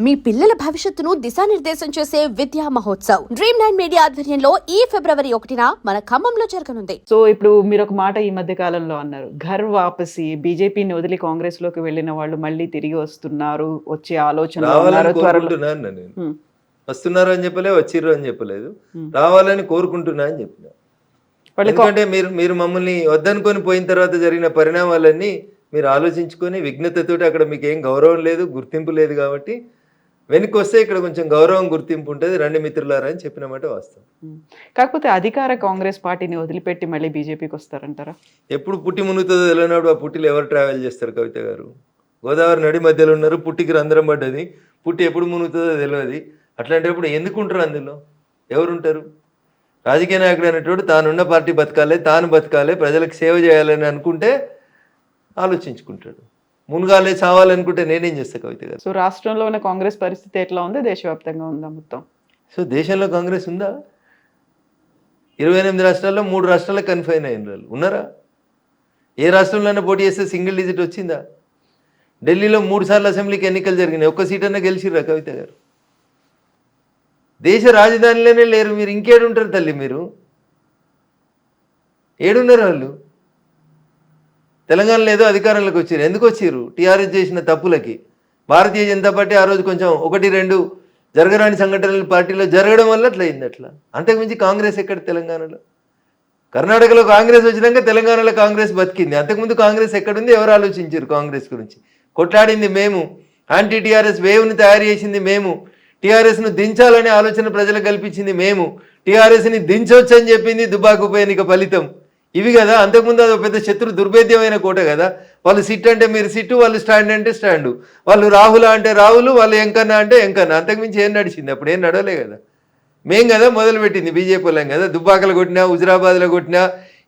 మీ పిల్లల భవిష్యత్తును దిశానిర్దేశం చేసే విద్యా మహోత్సవ్ Dream9 మీడియా ఆధ్వర్యంలో ఈ ఫిబ్రవరి 1న మన ఖమ్మంలో జరగనుంది. సో ఇప్పుడు మీరు ఒక మాట ఈ మధ్య కాలంలో అన్నారు, ఘర్ వాపసి, బీజేపీని వదిలి కాంగ్రెస్ లోకి వెళ్ళిన వాళ్ళు మళ్ళీ తిరిగి వస్తున్నారు, వచ్చే ఆలోచనలో ఉన్నారు రావాలని త్వరలో. కోరుకుంటున్నాను నేను. వస్తున్నారు అని చెప్పలే, వచ్చిర్రు అని చెప్పలేదు, రావాలని కోరుకుంటున్నా అని చెప్పిన. ఎందుకంటే మీరు మమ్మల్ని వద్దనుకొని పోయిన తర్వాత జరిగిన పరిణామాలన్నీ మీరు ఆలోచించుకొని విఘ్నతతోటి అక్కడ మీకు ఏం గౌరవం లేదు, గుర్తింపు లేదు, కాబట్టి వెనక్కి వస్తే ఇక్కడ కొంచెం గౌరవం గుర్తింపు ఉంటుంది, రండి మిత్రులారా అని చెప్పిన మాట వాస్తవం. కాకపోతే అధికార కాంగ్రెస్ పార్టీని వదిలిపెట్టి మళ్ళీ బీజేపీకి వస్తారంటారా? ఎప్పుడు పుట్టి మునుగుతుందో తెలియనప్పుడు ఆ పుట్టిలో ఎవరు ట్రావెల్ చేస్తారు కవిత గారు? గోదావరి నడి మధ్యలో ఉన్నారు, పుట్టికి రంధ్రం పడ్డది, పుట్టి ఎప్పుడు మునుగుతుందో తెలియదు. అట్లాంటప్పుడు ఎందుకుంటారు అందులో? ఎవరుంటారు? రాజకీయ నాయకుడు అనేటోడు తానున్న పార్టీ బతకాలి, తాను బతకాలి, ప్రజలకు సేవ చేయాలని అనుకుంటే ఆలోచించుకుంటాడు. మునుగాలే చావాలనుకుంటే నేనేం చేస్తా కవిత గారు? సో రాష్ట్రంలో ఉన్న కాంగ్రెస్ పరిస్థితి ఎట్లా ఉంది, దేశవ్యాప్తంగా ఉందా మొత్తం? సో దేశంలో కాంగ్రెస్ ఉందా? 28 రాష్ట్రాల్లో 3 రాష్ట్రాలకు కన్ఫైన్ అయిన వాళ్ళు ఉన్నారా? ఏ రాష్ట్రంలోనే పోటీ చేస్తే సింగిల్ డిజిట్ వచ్చిందా? ఢిల్లీలో 3 సార్లు అసెంబ్లీకి ఎన్నికలు జరిగినాయి, ఒక్క సీట్ అన్నా గెలిచిర్రా కవిత గారు? దేశ రాజధానిలోనే లేరు, మీరు ఇంకేడుంటారు తల్లి? మీరు ఏడున్నారు? వాళ్ళు తెలంగాణలో ఏదో అధికారంలోకి వచ్చారు, ఎందుకు వచ్చారు? టీఆర్ఎస్ చేసిన తప్పులకి. భారతీయ జనతా పార్టీ ఆ రోజు కొంచెం 1-2 జరగరాని సంఘటనలు పార్టీలో జరగడం వల్ల అట్లా అయింది. అట్లా అంతకుమించి కాంగ్రెస్ ఎక్కడ తెలంగాణలో? కర్ణాటకలో కాంగ్రెస్ వచ్చినాక తెలంగాణలో కాంగ్రెస్ బతికింది. అంతకుముందు కాంగ్రెస్ ఎక్కడుంది? ఎవరు ఆలోచించారు కాంగ్రెస్ గురించి? కొట్లాడింది మేము, యాంటీ టీఆర్ఎస్ వేవ్ని తయారు చేసింది మేము, టీఆర్ఎస్ను దించాలనే ఆలోచన ప్రజలకు కల్పించింది మేము, టీఆర్ఎస్ని దించవచ్చు అని చెప్పింది దుబాకు ఉప ఎన్నిక ఫలితం. ఇవి కదా. అంతకుముందు అది పెద్ద శత్రు దుర్భేద్యమైన కోట కదా. వాళ్ళు సిట్ అంటే మీరు సిట్టు, వాళ్ళు స్టాండ్ అంటే స్టాండు, వాళ్ళు రాహుల అంటే రాహులు, వాళ్ళు ఎంకన్నా అంటే ఎంకన్నా. అంతకుమించి ఏం నడిచింది? అప్పుడు ఏం నడవలే కదా. మేం కదా మొదలుపెట్టింది, బీజేపీ వాళ్ళం కదా. దుబ్బాకలు కొట్టినా, హుజరాబాద్లో కొట్టినా,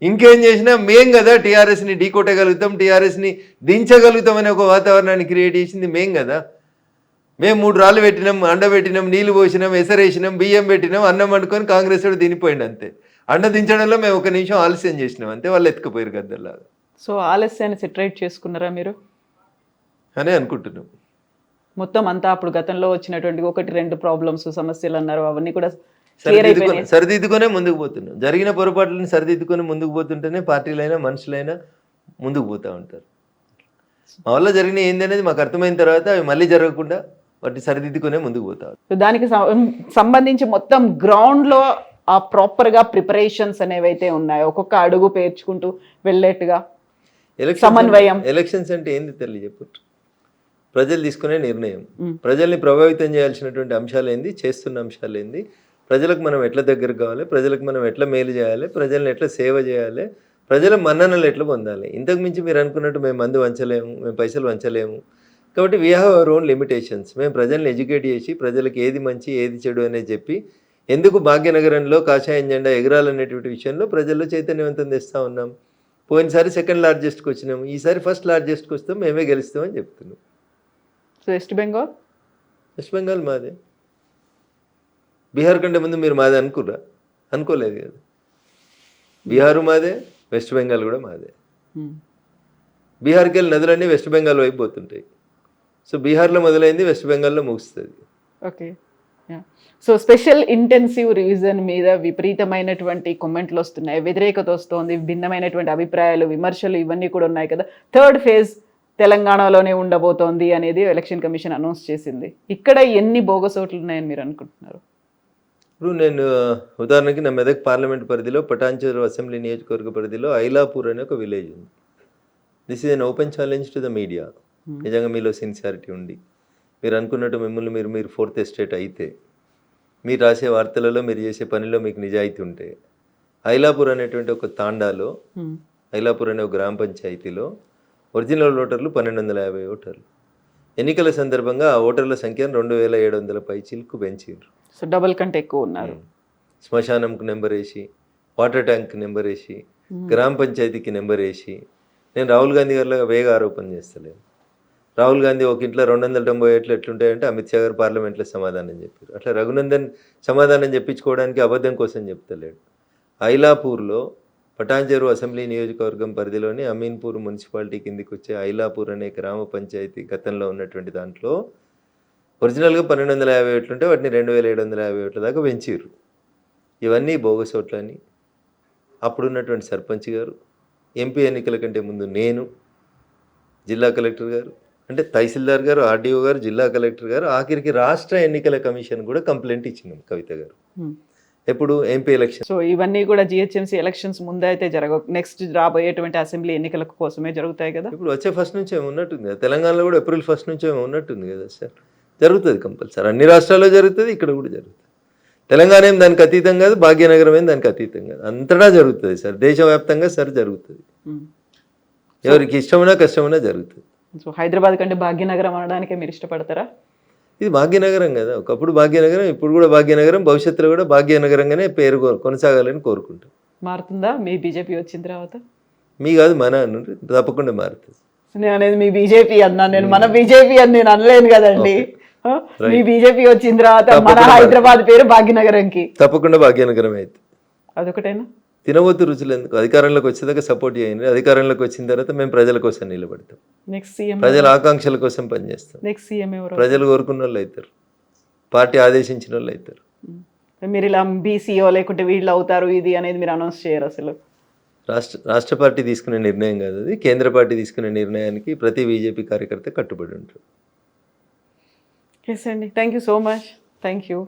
ఇంకేం చేసినా మేం కదా టీఆర్ఎస్ని ఢీ కొట్టగలుగుతాం, టీఆర్ఎస్ని దించగలుగుతాం అనే ఒక వాతావరణాన్ని క్రియేట్ చేసింది మేం కదా. మేము 3 రాళ్ళు పెట్టినాం, అండ పెట్టినాం, నీళ్లు పోసినాం, ఎసరేసినాం, బియ్యం పెట్టినాం, అన్నం వండుకొని కాంగ్రెస్ వాడు తినిపోయింది అంతే. అండ దించడంలో మేము 1 నిమిషం ఆలస్యం చేసినాం అంతే, వాళ్ళు ఎత్తుకుపోయారు గద్దల్లాగా. సో ఆలస్యాన్ని సెటరేట్ చేసుకున్నారా మీరు అనే అనుకుంటున్నాం. మొత్తం అంతా అప్పుడు గతంలో వచ్చినటువంటి 1-2 ప్రాబ్లమ్స్, సమస్యలు అన్నారు, అవన్నీ కూడా సరిదిద్దుకొనే ముందుకు పోతున్నాం. జరిగిన పొరపాట్లను సరిదిద్దుకొని ముందుకు పోతుంటేనే పార్టీలైనా మనుషులైనా ముందుకు పోతూ ఉంటారు. మా వల్ల జరిగిన ఏంది అనేది మాకు అర్థమైన తర్వాత అవి మళ్ళీ జరగకుండా వాటిని సరిదిద్దుకునే ముందుకు పోతారు. దానికి సంబంధించి మొత్తం గ్రౌండ్లో ఆ ప్రాపర్గా ప్రిపరేషన్స్ అనేవైతే ఉన్నాయో, ఒక్కొక్క అడుగు పేర్చుకుంటూ వెళ్ళేట్టుగా సమన్వయం. ఎలక్షన్స్ అంటే ఏంది తల్లి చెప్పు? ప్రజలు తీసుకునే నిర్ణయం, ప్రజల్ని ప్రభావితం చేయాల్సినటువంటి అంశాలు ఏంది, చేస్తున్న అంశాలు ఏంది, ప్రజలకు మనం ఎట్లా దగ్గర కావాలి, ప్రజలకు మనం ఎట్లా మేలు చేయాలి, ప్రజల్ని ఎట్లా సేవ చేయాలి, ప్రజల మన్ననలు ఎట్లా పొందాలి. ఇంతకు మించి మీరు అనుకున్నట్టు మేము మందు వంచలేము, మేము పైసలు వంచలేము. కాబట్టి we have our own limitations. మేము ప్రజల్ని ఎడ్యుకేట్ చేసి ప్రజలకు ఏది మంచి ఏది చెడు అనేది చెప్పి ఎందుకు భాగ్యనగరంలో కాషాయం జెండా ఎగరాలనేటువంటి విషయంలో ప్రజల్లో చైతన్యవంతం తెస్తూ ఉన్నాం. పోయినసారి 2nd లార్జెస్ట్కి వచ్చినాము, ఈసారి 1st లార్జెస్ట్కి వస్తాం, మేమే గెలుస్తామని చెప్తున్నాం. సో వెస్ట్ బెంగాల్ మాదే. బీహార్ కంటే ముందు మీరు మాదే అనుకుర్రా? అనుకోలేదు కదా. బీహారు మాదే, వెస్ట్ బెంగాల్ కూడా మాదే. బీహార్కి వెళ్ళి నదులన్నీ వెస్ట్ బెంగాల్ వైపు పోతుంటాయి. సో బీహార్లో మొదలైంది, వెస్ట్ బెంగాల్లో ముగుస్తుంది. Okay. So special intensive revision మీద విపరీతమైనటువంటి కామెంట్లు వస్తున్నాయి, వ్యతిరేకత వస్తుంది, భిన్నమైనటువంటి అభిప్రాయాలు, విమర్శలు ఇవన్నీ కూడా ఉన్నాయి కదా. 3rd ఫేజ్ తెలంగాణలోనే ఉండబోతోంది అనేది ఎలక్షన్ కమిషన్ అనౌన్స్ చేసింది. ఇక్కడ ఎన్ని బోగస్ ఓట్లు ఉన్నాయని మీరు అనుకుంటున్నారు? ఇప్పుడు నేను ఉదాహరణకి నా మెదక్ పార్లమెంట్ పరిధిలో పటాన్చెరు అసెంబ్లీ నియోజకవర్గ పరిధిలో ఐలాపూర్ అనే ఒక విలేజ్ ఉంది. This is an open challenge to the media. నిజంగా మీలో సిన్సియారిటీ ఉండి మీరు అనుకున్నట్టు మిమ్మల్ని మీరు 4th ఎస్టేట్ అయితే, మీరు రాసే వార్తలలో, మీరు చేసే పనిలో మీకు నిజాయితీ ఉంటే, ఐలాపూర్ అనేటువంటి ఒక తాండాలో, ఐలాపూర్ అనే ఒక గ్రామ పంచాయతీలో ఒరిజినల్ ఓటర్లు 1250 ఓటర్లు. ఎన్నికల సందర్భంగా ఆ ఓటర్ల సంఖ్యను 2700 పైచిలకు పెంచారు. సో డబుల్ కంటే ఎక్కువ ఉన్నారు. శ్మశానంకు నెంబర్ వేసి, వాటర్ ట్యాంక్ నెంబర్ వేసి, గ్రామ పంచాయతీకి నెంబర్ వేసి, నేను రాహుల్ గాంధీ గారిలాగా వేగ ఆరోపణ చేస్తలేను. రాహుల్ గాంధీ ఒక ఇంట్లో 290 ఓట్లు ఎట్లుంటాయంటే అమిత్ షా గారు పార్లమెంట్లో సమాధానం చెప్పారు. అట్లా రఘునందన్ సమాధానం చెప్పించుకోవడానికి అబద్ధం కోసం చెప్తలేడు. ఐలాపూర్లో పటాన్చెరు అసెంబ్లీ నియోజకవర్గం పరిధిలోని అమీన్పూర్ మున్సిపాలిటీ కిందికి వచ్చే ఐలాపూర్ అనే గ్రామ పంచాయతీ గతంలో ఉన్నటువంటి దాంట్లో ఒరిజినల్గా 1250 ఓట్లు ఉంటే వాటిని 2750 ఓట్ల దాకా పెంచారు. ఇవన్నీ బోగస్ ఓట్లని అప్పుడున్నటువంటి సర్పంచ్ గారు, ఎంపీ ఎన్నికల కంటే ముందు నేను, జిల్లా కలెక్టర్ గారు, అంటే తహసీల్దార్ గారు, ఆర్డీఓ గారు, జిల్లా కలెక్టర్ గారు, ఆఖరికి రాష్ట్ర ఎన్నికల కమిషన్ కూడా కంప్లైంట్ ఇచ్చినాం కవిత గారు. ఎప్పుడు ఎంపీ ఎలక్షన్. సో ఇవన్నీ కూడా జిహెచ్ఎంసీ ఎలక్షన్స్ ముందే అయితే జరగవు, నెక్స్ట్ రాబోయేటువంటి అసెంబ్లీ ఎన్నికల కోసమే జరుగుతాయి కదా. ఇప్పుడు వచ్చే ఫస్ట్ నుంచి ఏమి ఉన్నట్టుంది కదా, తెలంగాణలో కూడా ఏప్రిల్ 1 నుంచి ఏమి ఉన్నట్టుంది కదా సార్. జరుగుతుంది కంపల్సరీ, అన్ని రాష్ట్రాల్లో జరుగుతుంది, ఇక్కడ కూడా జరుగుతుంది. తెలంగాణ ఏం దానికి అతీతం కాదు, భాగ్యనగరం ఏం దానికి అతీతం కాదు, అంతటా జరుగుతుంది సార్, దేశవ్యాప్తంగా సార్ జరుగుతుంది. ఎవరికి ఇష్టమైనా కష్టమైనా జరుగుతుంది. సో హైదరాబాద్ కంటే భాగ్యనగరం అనడానికే మీరు ఇష్టపడతారా? ఇది భాగ్యనగరం కదా, ఒకప్పుడు భాగ్యనగరం, ఇప్పుడు కూడా భాగ్యనగరం, భవిష్యత్తులో కూడా భాగ్యనగరంగానే పేరు కొనసాగాలని కోరుకుంటాం. మారుతుందా మీ బీజేపీ వచ్చిన తర్వాత? మీ కాదు మన అన్నారు, తప్పకుండా మారుతుంది. నేను అనేది మీ బీజేపీ అన్నా, నేను మన బీజేపీ అని నేను అనలేను కదండి. మీ బీజేపీ వచ్చిన తర్వాత మన హైదరాబాద్ పేరు భాగ్యనగరంకి తప్పకుండా భాగ్యనగరం అయితే. అదొకటేనా? తినబోతు రుచులు ఎందుకు, అధికారంలోకి వచ్చేదాకా సపోర్ట్ చేయండి, అధికారంలోకి వచ్చిన తర్వాత మేము ప్రజల కోసం నిలబడతాం, నెక్స్ట్ సీఎం ప్రజల ఆకాంక్షల కోసం పనిచేస్తాం. నెక్స్ట్ సీఎం ఎవరు? ప్రజలు కోరుకున్న వాళ్ళు అవుతారు, పార్టీ ఆదేశించిన వాళ్ళు అవుతారు. మీరు ఇలా బీసీఓ లేకుంటే వీళ్ళు అవుతారు ఇది అనేది మీరు అనౌన్స్ చేయరు అసలు? రాష్ట్ర పార్టీ తీసుకునే నిర్ణయం కాదు అది, కేంద్ర పార్టీ తీసుకునే నిర్ణయానికి ప్రతి బీజేపీ కార్యకర్త కట్టుబడి ఉంటారు. ఎస్ అండి, thank you so much. Thank you.